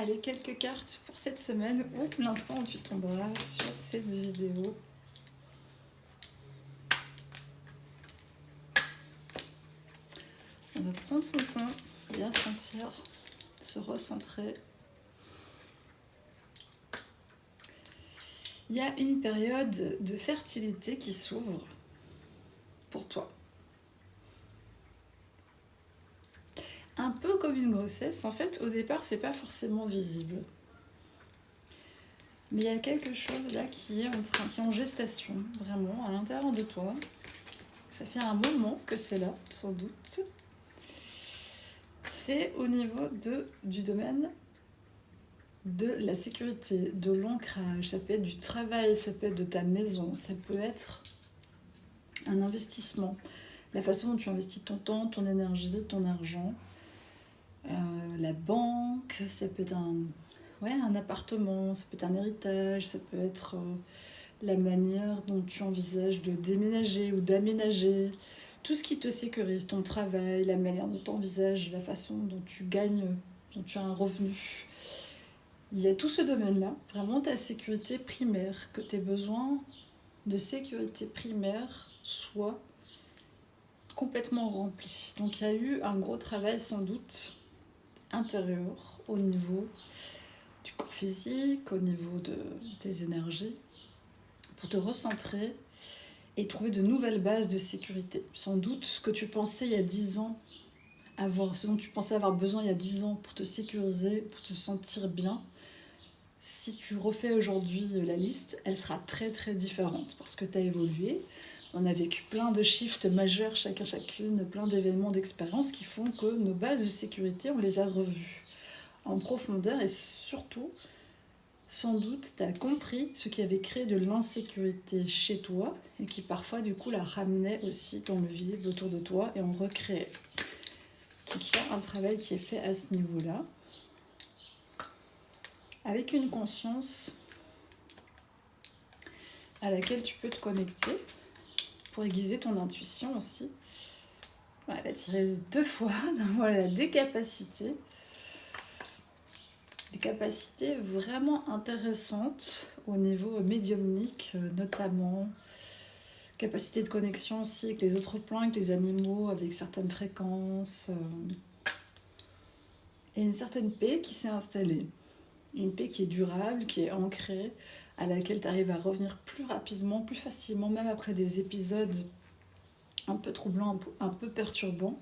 Allez, quelques cartes pour cette semaine ou l'instant où tu tomberas sur cette vidéo. On va prendre son temps, bien sentir, se recentrer. Il y a une période de fertilité qui s'ouvre pour toi. Un peu comme une grossesse, en fait, au départ, c'est pas forcément visible. Mais il y a quelque chose là qui est en gestation, vraiment, à l'intérieur de toi. Ça fait un moment que c'est là, sans doute. C'est au niveau du domaine de la sécurité, de l'ancrage. Ça peut être du travail, ça peut être de ta maison, ça peut être un investissement. La façon dont tu investis ton temps, ton énergie, ton argent. La banque, ça peut être un appartement, ça peut être un héritage, ça peut être la manière dont tu envisages de déménager ou d'aménager. Tout ce qui te sécurise, ton travail, la manière dont tu envisages, la façon dont tu gagnes, dont tu as un revenu. Il y a tout ce domaine-là, vraiment ta sécurité primaire, que tes besoins de sécurité primaire soient complètement remplis. Donc il y a eu un gros travail sans doute intérieur au niveau du corps physique, au niveau de tes énergies, pour te recentrer et trouver de nouvelles bases de sécurité. Sans doute ce que tu pensais il y a 10 ans avoir, ce dont tu pensais avoir besoin il y a 10 ans pour te sécuriser, pour te sentir bien, si tu refais aujourd'hui la liste, elle sera très très différente parce que tu as évolué. On a vécu plein de shifts majeurs, chacune, plein d'événements, d'expériences qui font que nos bases de sécurité, on les a revues en profondeur et surtout, sans doute, tu as compris ce qui avait créé de l'insécurité chez toi et qui parfois, du coup, la ramenait aussi dans le visible autour de toi et en recréait. Donc il y a un travail qui est fait à ce niveau-là, avec une conscience à laquelle tu peux te connecter pour aiguiser ton intuition aussi. Voilà, tiré 2 fois, donc voilà, des capacités vraiment intéressantes au niveau médiumnique, notamment capacité de connexion aussi avec les autres plans, avec les animaux, avec certaines fréquences, et une certaine paix qui s'est installée, une paix qui est durable, qui est ancrée, à laquelle tu arrives à revenir plus rapidement, plus facilement, même après des épisodes un peu troublants, un peu perturbants.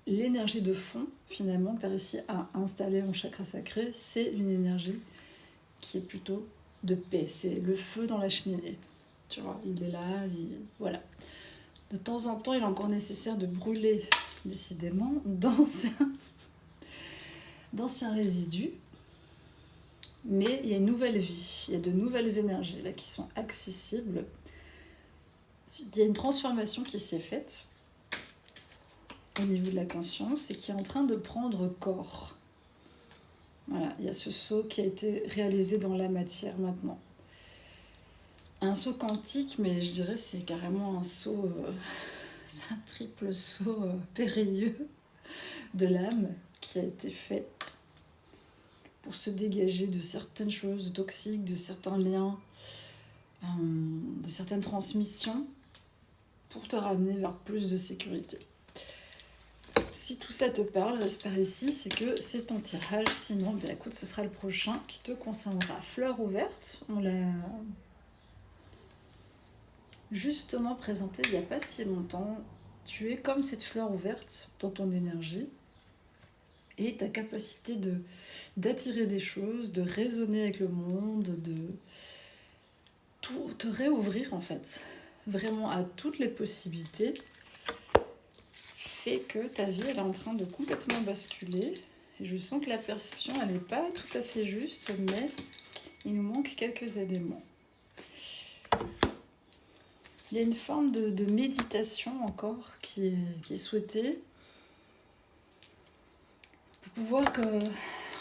L'énergie de fond, finalement, que tu as réussi à installer en chakra sacré, c'est une énergie qui est plutôt de paix. C'est le feu dans la cheminée. Tu vois, il est là, voilà. De temps en temps, il est encore nécessaire de brûler, décidément, d'anciens résidus. Mais il y a une nouvelle vie, il y a de nouvelles énergies là qui sont accessibles. Il y a une transformation qui s'est faite au niveau de la conscience et qui est en train de prendre corps. Voilà, il y a ce saut qui a été réalisé dans la matière maintenant. Un saut quantique, mais je dirais c'est carrément un saut, c'est un triple saut périlleux de l'âme qui a été fait pour se dégager de certaines choses toxiques, de certains liens, de certaines transmissions, pour te ramener vers plus de sécurité. Si tout ça te parle, j'espère ici, c'est que c'est ton tirage. Sinon, bien écoute, ce sera le prochain qui te concernera. Fleur ouverte, on l'a justement présenté il n'y a pas si longtemps. Tu es comme cette fleur ouverte dans ton énergie et ta capacité d'attirer des choses, de résonner avec le monde, de tout te réouvrir en fait, vraiment à toutes les possibilités, fait que ta vie elle est en train de complètement basculer. Et je sens que la perception elle n'est pas tout à fait juste, mais il nous manque quelques éléments. Il y a une forme de méditation encore qui est souhaitée pour pouvoir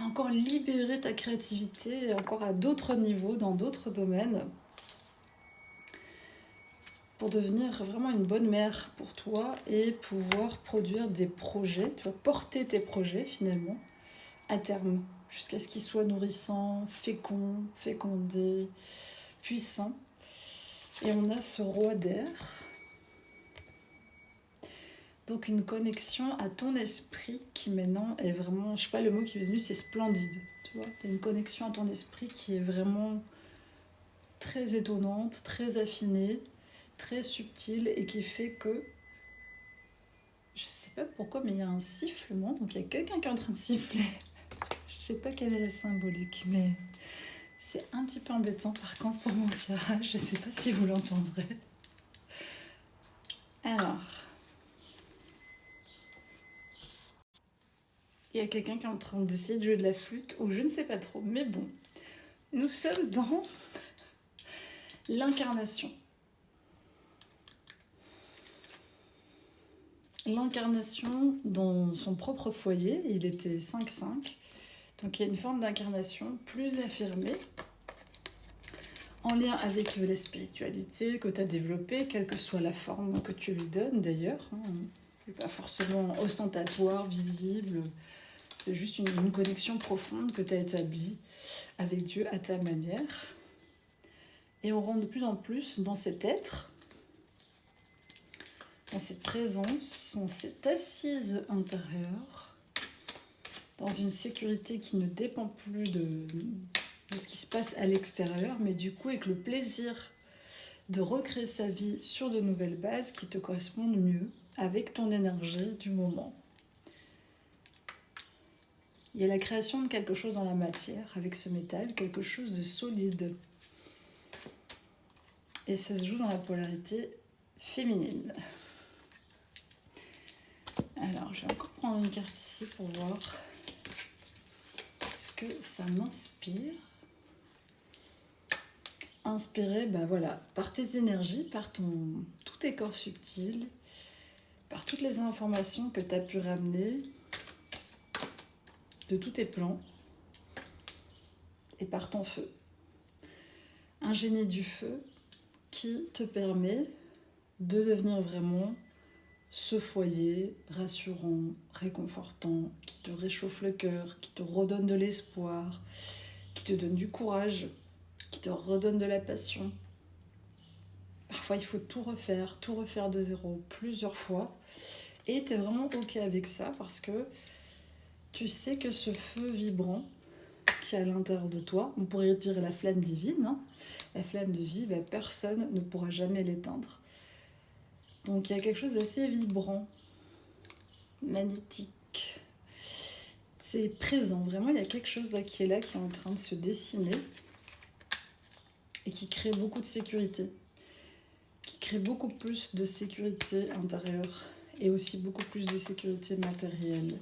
encore libérer ta créativité encore à d'autres niveaux, dans d'autres domaines, pour devenir vraiment une bonne mère pour toi et pouvoir produire des projets, tu vois, porter tes projets finalement à terme. jusqu'à ce qu'il soit nourrissant, fécond, fécondé, puissant. Et on a ce roi d'air. Donc une connexion à ton esprit qui maintenant est vraiment, je sais pas, le mot qui m'est venu, c'est splendide. Tu vois, tu as une connexion à ton esprit qui est vraiment très étonnante, très affinée, très subtile et qui fait que, je sais pas pourquoi, mais il y a un sifflement, donc il y a quelqu'un qui est en train de siffler. Je sais pas quelle est la symbolique, mais c'est un petit peu embêtant par contre pour mon tirage, je sais pas si vous l'entendrez. Alors, il y a quelqu'un qui est en train d'essayer de jouer de la flûte, ou je ne sais pas trop, mais bon. Nous sommes dans l'incarnation. L'incarnation dans son propre foyer, il était 5-5, donc il y a une forme d'incarnation plus affirmée, en lien avec la spiritualité que tu as développée, quelle que soit la forme que tu lui donnes d'ailleurs, pas forcément ostentatoire, visible, c'est juste une connexion profonde que tu as établie avec Dieu à ta manière. Et on rentre de plus en plus dans cet être, dans cette présence, dans cette assise intérieure, dans une sécurité qui ne dépend plus de ce qui se passe à l'extérieur, mais du coup avec le plaisir de recréer sa vie sur de nouvelles bases qui te correspondent mieux avec ton énergie du moment. Il y a la création de quelque chose dans la matière avec ce métal, quelque chose de solide. Et ça se joue dans la polarité féminine. Alors, je vais encore prendre une carte ici pour voir ce que ça m'inspire. Inspiré, voilà, par tes énergies, par tous tes corps subtils, par toutes les informations que tu as pu ramener de tous tes plans et par ton feu. Un génie du feu qui te permet de devenir vraiment ce foyer rassurant, réconfortant, qui te réchauffe le cœur, qui te redonne de l'espoir, qui te donne du courage, qui te redonne de la passion. Parfois, il faut tout refaire de zéro, plusieurs fois. Et tu es vraiment OK avec ça parce que tu sais que ce feu vibrant qui est à l'intérieur de toi, on pourrait dire la flamme divine, hein, la flamme de vie, personne ne pourra jamais l'éteindre. Donc il y a quelque chose d'assez vibrant, magnétique. C'est présent, vraiment il y a quelque chose là, qui est en train de se dessiner et qui crée beaucoup de sécurité, qui crée beaucoup plus de sécurité intérieure et aussi beaucoup plus de sécurité matérielle.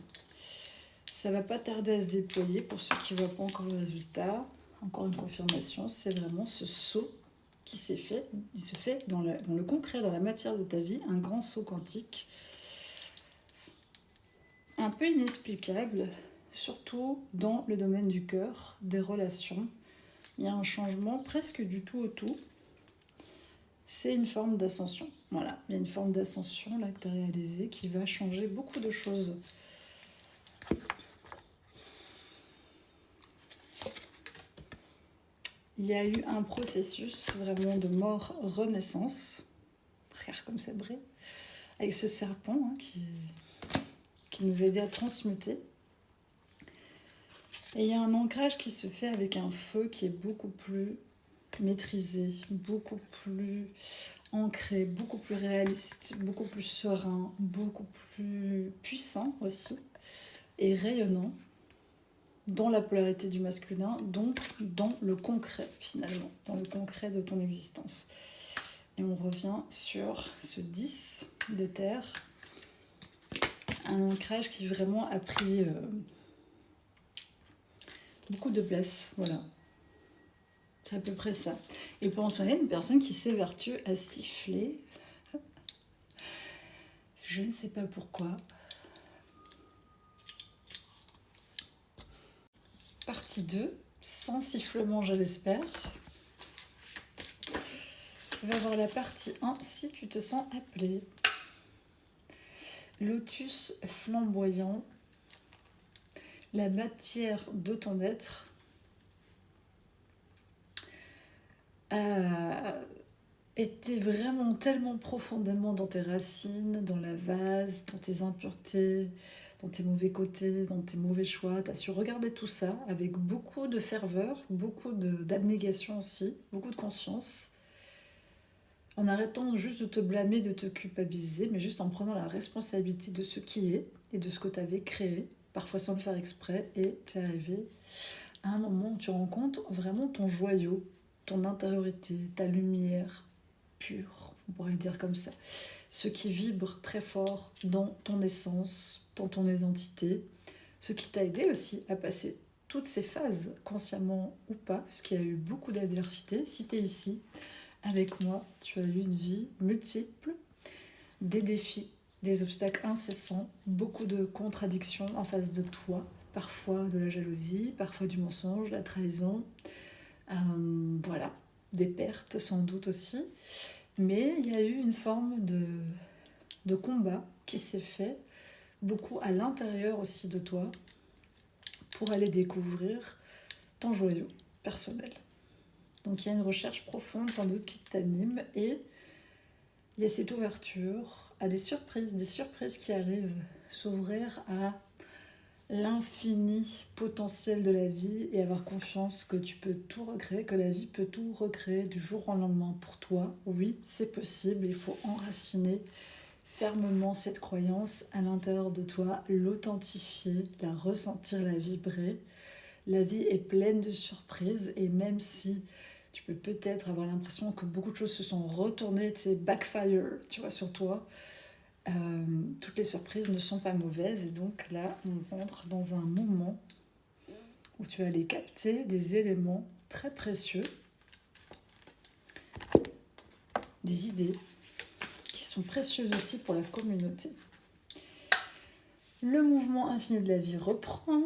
Ça va pas tarder à se déployer pour ceux qui ne voient pas encore le résultat. Encore une confirmation, c'est vraiment ce saut qui s'est fait. Il se fait dans le concret, dans la matière de ta vie, un grand saut quantique. Un peu inexplicable, surtout dans le domaine du cœur, des relations. Il y a un changement presque du tout au tout. C'est une forme d'ascension. Voilà, il y a une forme d'ascension là que tu as réalisée qui va changer beaucoup de choses. Il y a eu un processus vraiment de mort-renaissance, frère comme ça brille, avec ce serpent hein, qui nous aidait à transmuter. Et il y a un ancrage qui se fait avec un feu qui est beaucoup plus maîtrisé, beaucoup plus ancré, beaucoup plus réaliste, beaucoup plus serein, beaucoup plus puissant aussi, et rayonnant. Dans la polarité du masculin, donc dans le concret finalement, dans le concret de ton existence. Et on revient sur ce 10 de terre, un ancrage qui vraiment a pris beaucoup de place, voilà. C'est à peu près ça. Et pour en soigner, une personne qui s'évertue à siffler, je ne sais pas pourquoi. Partie 2, sans sifflement, je l'espère. On va voir la partie 1 si tu te sens appelé. Lotus flamboyant, la matière de ton être a été vraiment tellement profondément dans tes racines, dans la vase, dans tes impuretés, dans tes mauvais côtés, dans tes mauvais choix. Tu as su regarder tout ça avec beaucoup de ferveur, d'abnégation aussi, beaucoup de conscience, en arrêtant juste de te blâmer, de te culpabiliser, mais juste en prenant la responsabilité de ce qui est et de ce que tu avais créé, parfois sans le faire exprès, et tu es arrivé à un moment où tu rencontres vraiment ton joyau, ton intériorité, ta lumière pure, on pourrait le dire comme ça, ce qui vibre très fort dans ton essence, dans ton identité, ce qui t'a aidé aussi à passer toutes ces phases, consciemment ou pas, parce qu'il y a eu beaucoup d'adversité. Si tu es ici avec moi, tu as eu une vie multiple, des défis, des obstacles incessants, beaucoup de contradictions en face de toi, parfois de la jalousie, parfois du mensonge, la trahison, voilà, des pertes sans doute aussi. Mais il y a eu une forme de combat qui s'est fait, beaucoup à l'intérieur aussi de toi, pour aller découvrir ton joyau personnel. Donc il y a une recherche profonde sans doute qui t'anime, et il y a cette ouverture à des surprises qui arrivent, s'ouvrir à l'infini potentiel de la vie et avoir confiance que tu peux tout recréer, que la vie peut tout recréer du jour au lendemain pour toi. Oui, c'est possible, il faut enraciner fermement cette croyance à l'intérieur de toi, l'authentifier, la ressentir, la vibrer. La vie est pleine de surprises, et même si tu peux peut-être avoir l'impression que beaucoup de choses se sont retournées, c'est backfire, tu vois, sur toi, toutes les surprises ne sont pas mauvaises, et donc là on rentre dans un moment où tu vas aller capter des éléments très précieux, des idées qui sont précieuses aussi pour la communauté. Le mouvement infini de la vie reprend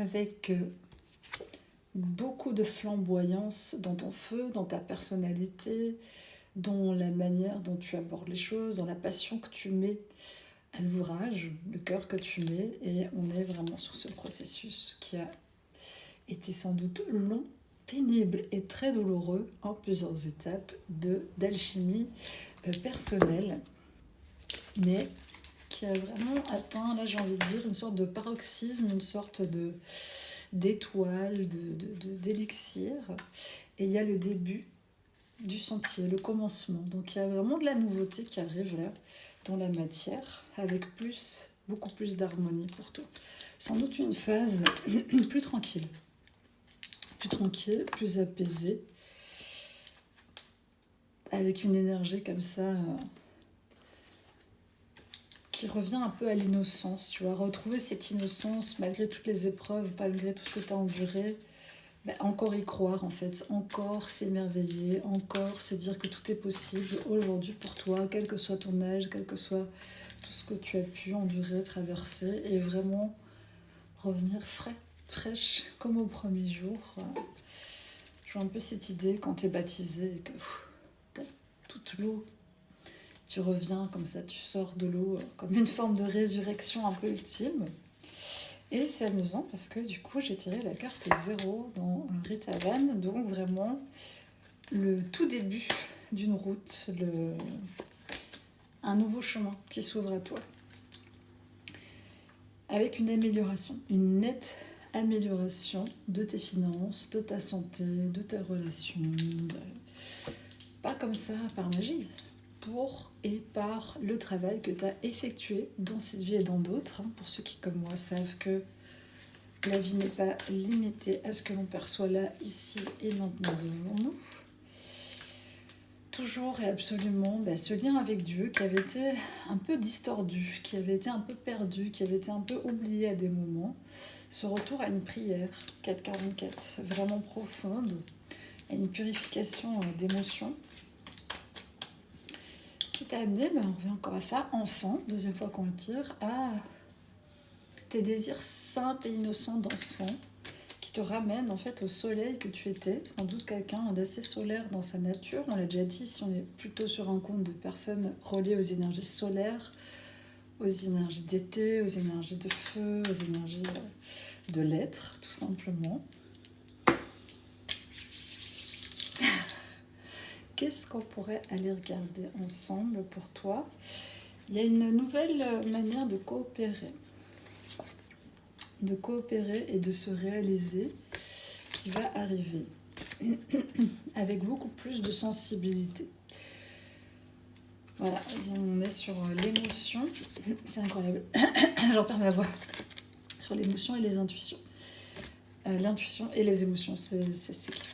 avec beaucoup de flamboyance dans ton feu, dans ta personnalité, dans la manière dont tu abordes les choses, dans la passion que tu mets à l'ouvrage, le cœur que tu mets, et on est vraiment sur ce processus qui a été sans doute long, pénible et très douloureux en plusieurs étapes d'alchimie personnelle, mais qui a vraiment atteint, là j'ai envie de dire, une sorte de paroxysme, une sorte d'étoile, d'élixir, et il y a le début du sentier, le commencement. Donc il y a vraiment de la nouveauté qui arrive là dans la matière, avec beaucoup plus d'harmonie pour toi. Sans doute une phase plus tranquille, plus apaisée, avec une énergie comme ça qui revient un peu à l'innocence, tu vois, retrouver cette innocence malgré toutes les épreuves, malgré tout ce que tu as enduré. Encore y croire en fait, encore s'émerveiller, encore se dire que tout est possible aujourd'hui pour toi, quel que soit ton âge, quel que soit tout ce que tu as pu endurer, traverser, et vraiment revenir fraîche, comme au premier jour. Je vois un peu cette idée quand tu es baptisé et que tu as toute l'eau, tu reviens comme ça, tu sors de l'eau comme une forme de résurrection un peu ultime. Et c'est amusant parce que du coup j'ai tiré la carte 0 dans Ritavan, donc vraiment le tout début d'une route, un nouveau chemin qui s'ouvre à toi. Avec une amélioration, une nette amélioration de tes finances, de ta santé, de tes relations. Pas comme ça, par magie, pour et par le travail que tu as effectué dans cette vie et dans d'autres. Pour ceux qui, comme moi, savent que la vie n'est pas limitée à ce que l'on perçoit là, ici et maintenant devant nous. Toujours et absolument ce lien avec Dieu qui avait été un peu distordu, qui avait été un peu perdu, qui avait été un peu oublié à des moments. Ce retour à une prière, 444, vraiment profonde, à une purification d'émotions, qui t'a amené, on revient encore à ça, enfant, deuxième fois qu'on le tire, à tes désirs simples et innocents d'enfant, qui te ramènent en fait au soleil que tu étais, sans doute quelqu'un d'assez solaire dans sa nature. On l'a déjà dit, si on est plutôt sur un compte de personnes reliées aux énergies solaires, aux énergies d'été, aux énergies de feu, aux énergies de l'être, tout simplement. Qu'est-ce qu'on pourrait aller regarder ensemble pour toi? Il y a une nouvelle manière de coopérer et de se réaliser qui va arriver avec beaucoup plus de sensibilité. Voilà, on est sur l'émotion, c'est incroyable, j'en perds ma voix, sur l'émotion et les intuitions. L'intuition et les émotions, c'est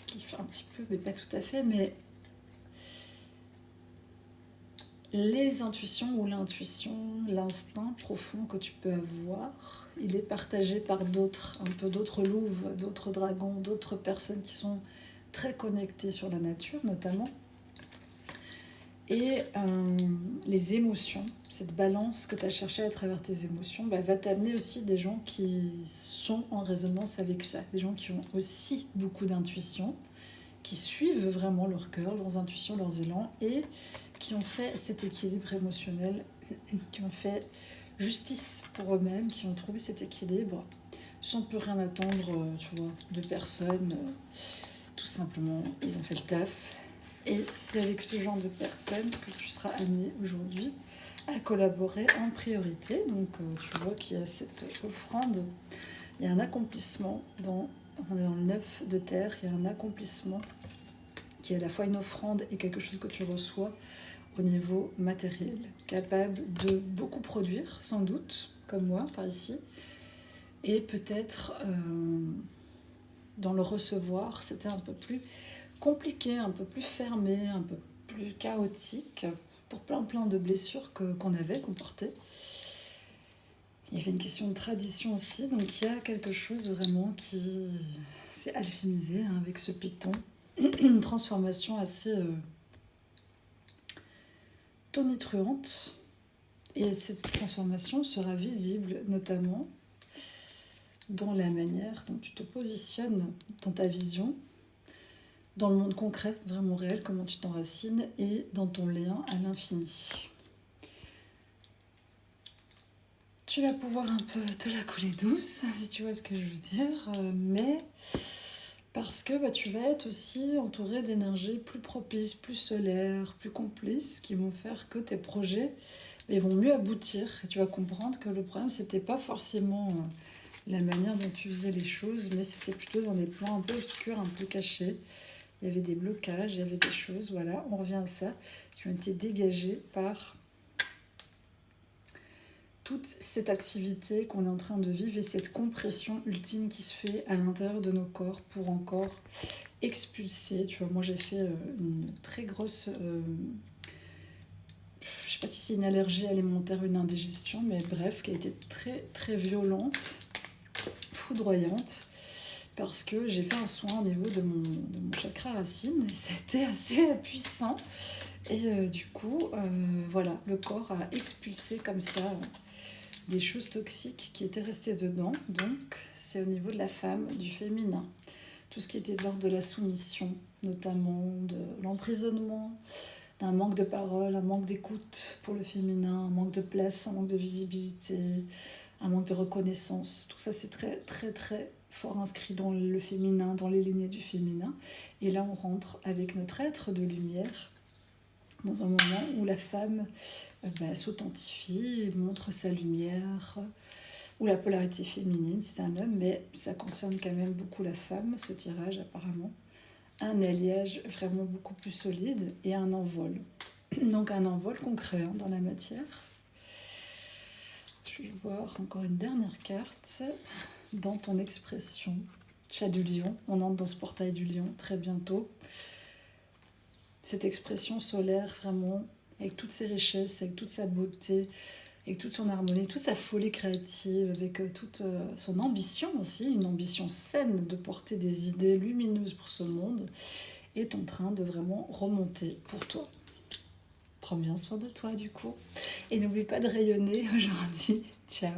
qui fait un petit peu, mais pas tout à fait, mais les intuitions ou l'intuition, l'instinct profond que tu peux avoir, il est partagé par d'autres, un peu d'autres louves, d'autres dragons, d'autres personnes qui sont très connectées sur la nature notamment. Et les émotions, cette balance que tu as cherchée à travers tes émotions, va t'amener aussi des gens qui sont en résonance avec ça, des gens qui ont aussi beaucoup d'intuition, qui suivent vraiment leur cœur, leurs intuitions, leurs élans, et qui ont fait cet équilibre émotionnel, qui ont fait justice pour eux-mêmes, qui ont trouvé cet équilibre, sans plus rien attendre, tu vois, de personne. Tout simplement, ils ont fait le taf. Et c'est avec ce genre de personnes que tu seras amené aujourd'hui à collaborer en priorité. Donc tu vois qu'il y a cette offrande, il y a un accomplissement, on est dans le 9 de terre, il y a un accomplissement qui est à la fois une offrande et quelque chose que tu reçois au niveau matériel, capable de beaucoup produire, sans doute, comme moi, par ici, et peut-être dans le recevoir, c'était un peu plus compliqué, un peu plus fermé, un peu plus chaotique, pour plein de blessures qu'on portait. Il y avait une question de tradition aussi, donc il y a quelque chose vraiment qui s'est alchimisé avec ce python, une transformation assez tonitruante, et cette transformation sera visible notamment dans la manière dont tu te positionnes dans ta vision, dans le monde concret, vraiment réel, comment tu t'enracines, et dans ton lien à l'infini. Tu vas pouvoir un peu te la couler douce, si tu vois ce que je veux dire, mais parce que tu vas être aussi entouré d'énergies plus propices, plus solaires, plus complices, qui vont faire que tes projets vont mieux aboutir. Et tu vas comprendre que le problème, c'était pas forcément la manière dont tu faisais les choses, mais c'était plutôt dans des plans un peu obscurs, un peu cachés. Il y avait des blocages, il y avait des choses, voilà, on revient à ça, qui ont été dégagées par toute cette activité qu'on est en train de vivre et cette compression ultime qui se fait à l'intérieur de nos corps pour encore expulser. Tu vois, moi j'ai fait une très grosse... je sais pas si c'est une allergie alimentaire, une indigestion, mais bref, qui a été très violente, foudroyante, parce que j'ai fait un soin au niveau de mon chakra racine, et c'était assez puissant. Et du coup, voilà, le corps a expulsé comme ça des choses toxiques qui étaient restées dedans. Donc, c'est au niveau de la femme, du féminin. Tout ce qui était de l'ordre de la soumission, notamment de l'emprisonnement, d'un manque de parole, un manque d'écoute pour le féminin, un manque de place, un manque de visibilité, un manque de reconnaissance. Tout ça, c'est très fort inscrit dans le féminin, dans les lignées du féminin. Et là, on rentre avec notre être de lumière dans un moment où la femme s'authentifie, montre sa lumière, ou la polarité féminine, c'est un homme, mais ça concerne quand même beaucoup la femme, ce tirage apparemment. Un alliage vraiment beaucoup plus solide et un envol. Donc un envol concret dans la matière. Je vais voir encore une dernière carte dans ton expression. Chat du lion, on entre dans ce portail du lion très bientôt. Cette expression solaire vraiment, avec toutes ses richesses, avec toute sa beauté, avec toute son harmonie, toute sa folie créative, avec toute son ambition aussi, une ambition saine de porter des idées lumineuses pour ce monde, est en train de vraiment remonter pour toi. Prends bien soin de toi du coup. Et n'oublie pas de rayonner aujourd'hui. Ciao.